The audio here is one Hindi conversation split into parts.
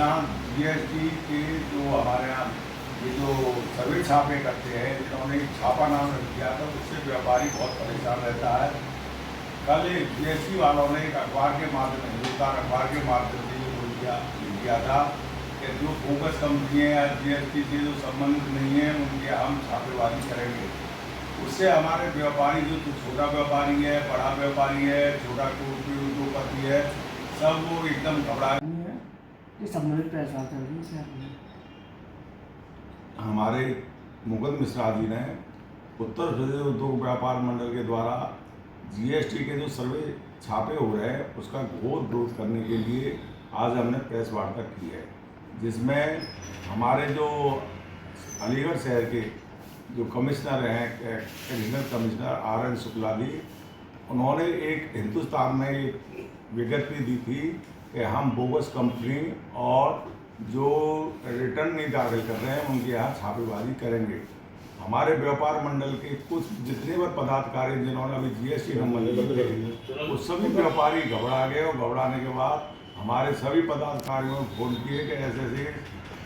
किसान जीएसटी के जो हमारे यहाँ ये जो सर्वे छापे करते हैं, इन्होंने छापा नाम रख दिया था, उससे व्यापारी बहुत परेशान रहता है। कल एक जीएसटी वालों ने एक अखबार के माध्यम से, हिंदुस्तान अखबार के माध्यम से ये किया था कि जो बोगस कंपनी है या जीएसटी से जो संबंधित नहीं है उनके हम छापेमारी करेंगे। उससे हमारे व्यापारी जो छोटा व्यापारी है, बड़ा व्यापारी है, छोटा उद्योगपति है, सब लोग एकदम घबरा हमारे मुकुंद मिश्रा जी ने उत्तर प्रदेश उद्योग व्यापार मंडल के द्वारा जीएसटी के जो सर्वे छापे हो रहे हैं उसका घोर विरोध करने के लिए आज हमने प्रेस वार्ता की है, जिसमें हमारे जो अलीगढ़ शहर के जो कमिश्नर हैं, additional commissioner RN Shukla ji, उन्होंने एक हिंदुस्तान में एक विज्ञप्ति दी थी कि हम बोगस कंपनी और जो रिटर्न नहीं दाखिल कर रहे हैं उनके यहाँ छापेमारी करेंगे। हमारे व्यापार मंडल के कुछ जितने भी पदाधिकारी जिन्होंने अभी जीएसटी नंबर लिए थे वो सभी व्यापारी घबरा गए, और घबराने के बाद हमारे सभी पदाधिकारियों ने फोन किए कि ऐसे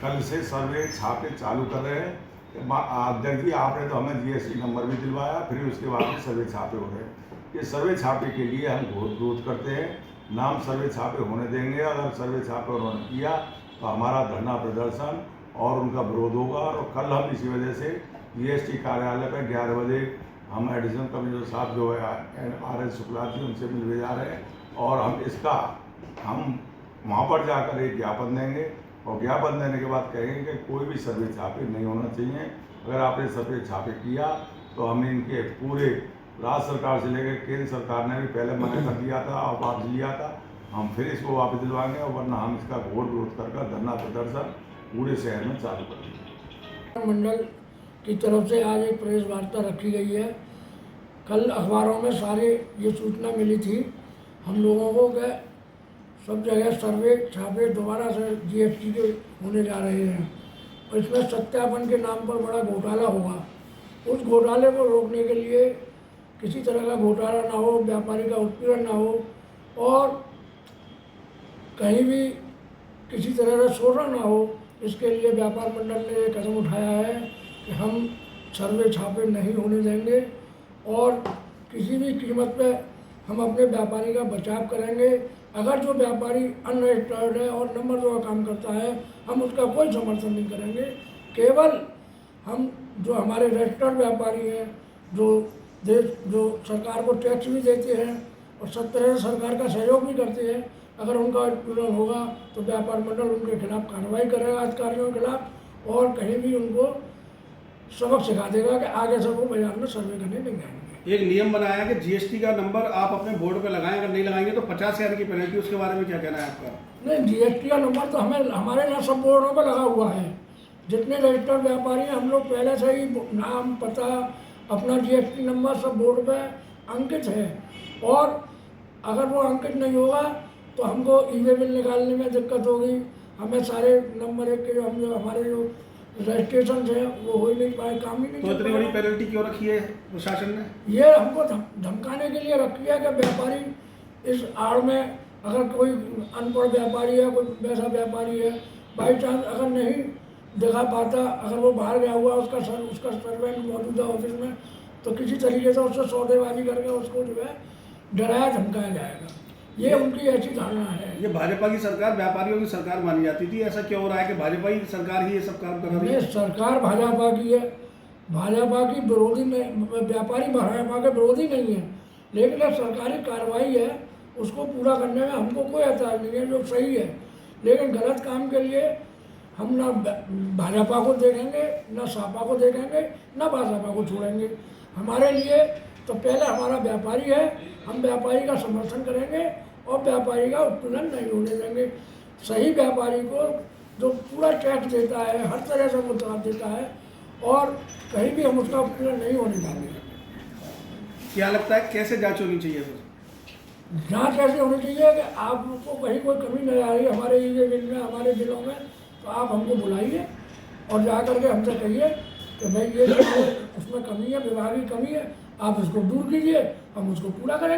कल से सर्वे छापे चालू कर रहे हैं। अध्यक्ष जी, आपने तो हमें जीएसटी नंबर भी दिलवाया, फिर उसके बाद में सर्वे छापे हो रहे हैं। ये सर्वे छापे के लिए हम घोर विरोध करते हैं, नाम सर्वे छापे होने देंगे। अगर सर्वे छापे उन्होंने किया तो हमारा धरना प्रदर्शन और उनका विरोध होगा। और कल हम इसी वजह से जीएसटी कार्यालय पर 11 बजे हम एडिशनल कमिश्नर साहब जो है RN शुक्ला जी, उनसे मिलने जा रहे हैं, और हम वहाँ पर जाकर एक ज्ञापन देंगे, और ज्ञापन देने के बाद कहेंगे कि कोई भी सर्वे छापे नहीं होना चाहिए। अगर आपने सर्वे छापे किया तो हमें इनके पूरे राज्य सरकार से लेकर केंद्र सरकार ने भी पहले मना कर दिया था और वापस लिया था, हम फिर इसको वापस दिलवाएंगे, और वरना हम इसका घोर विरोध कर धरना प्रदर्शन पूरे शहर में चालू करेंगे। मंडल की तरफ से आज एक प्रेस वार्ता रखी गई है। कल अखबारों में सारे ये सूचना मिली थी हम लोगों को कि सब जगह सर्वे छापे दोबारा से जीएसटी के होने जा रहे हैं, और इसमें सत्यापन के नाम पर बड़ा घोटाला होगा। उस घोटाले को रोकने के लिए किसी तरह का घोटाला ना हो, व्यापारी का उत्पीड़न ना हो, और कहीं भी किसी तरह का शोषण ना हो, इसके लिए व्यापार मंडल ने ये कदम उठाया है कि हम सर्वे छापे नहीं होने देंगे, और किसी भी कीमत पे हम अपने व्यापारी का बचाव करेंगे। अगर जो व्यापारी अनरजिस्टर्ड है और नंबर 2 का काम करता है, हम उसका कोई समर्थन नहीं करेंगे। केवल हम जो हमारे रजिस्टर्ड व्यापारी हैं, जो सरकार को टैक्स भी देते हैं और सब तरह से सरकार का सहयोग भी करते हैं, अगर उनका उत्पीड़न होगा तो व्यापार मंडल उनके खिलाफ कार्रवाई करेगा, अधिकारियों के खिलाफ, और कहीं भी उनको सबक सिखा देगा कि आगे से वो बाजार में सर्वे करने नहीं आएंगे। एक नियम बनाया है कि जीएसटी का नंबर आप अपने बोर्ड पे लगाएं, अगर नहीं लगाएंगे तो 50,000 की पेनल्टी, उसके बारे में क्या कहना है आपका? नहीं, जीएसटी का नंबर तो हमारे यहाँ सब बोर्डों पर लगा हुआ है। जितने रजिस्टर्ड व्यापारी हैं हम लोग पहले से ही नाम, पता, अपना जीएसटी नंबर सब बोर्ड पे अंकित है, और अगर वो अंकित नहीं होगा तो हमको ई-वे बिल निकालने में दिक्कत होगी। हमें सारे नंबर एक के हमारे जो रजिस्ट्रेशन है वो हो ही नहीं पाए, काम ही नहीं। तो इतनी बड़ी पेनल्टी क्यों रखी है प्रशासन ने? ये हमको धमकाने के लिए रखी है कि व्यापारी इस आड़ में, अगर कोई अनपढ़ व्यापारी है, कोई वैसा व्यापारी है, बाई चांस अगर नहीं दिखा पाता, अगर वो बाहर गया हुआ उसका सर्वेंट मौजूदा ऑफिस में, तो किसी तरीके से उससे सौदेबाजी करके उसको जो है डराया धमकाया जाएगा। ये उनकी ऐसी धारणा है। ये भाजपा की सरकार व्यापारियों की सरकार मानी जाती थी, ऐसा क्यों हो रहा है कि भाजपा की सरकार ही ये सब काम कर रही है? सरकार भाजपा की है, भाजपा की विरोधी में, व्यापारी भाजपा के विरोधी नहीं है, लेकिन एक सरकारी कार्रवाई है उसको पूरा करने में हमको कोई एतराज नहीं है, जो सही है। लेकिन गलत काम के लिए हम ना भाजपा को देखेंगे, ना सपा को देखेंगे, ना भाजपा को छोड़ेंगे। हमारे लिए तो पहले हमारा व्यापारी है, हम व्यापारी का समर्थन करेंगे और व्यापारी का उत्पीड़न नहीं होने देंगे। सही व्यापारी को जो पूरा टैक्स देता है, हर तरह से वो दाम देता है, और कहीं भी हम उसका उत्पीड़न नहीं होने देंगे। क्या लगता है कैसे जांच होनी चाहिए? जांच ऐसे होनी चाहिए कि आपको कहीं कोई कमी नहीं आ रही हमारे ई-वे बिल में, हमारे बिलों में, तो आप हमको बुलाइए और जा करके हमसे कहिए कि भाई ये उसमें कमी है, विभागीय कमी है, आप उसको दूर कीजिए, हम उसको पूरा करेंगे।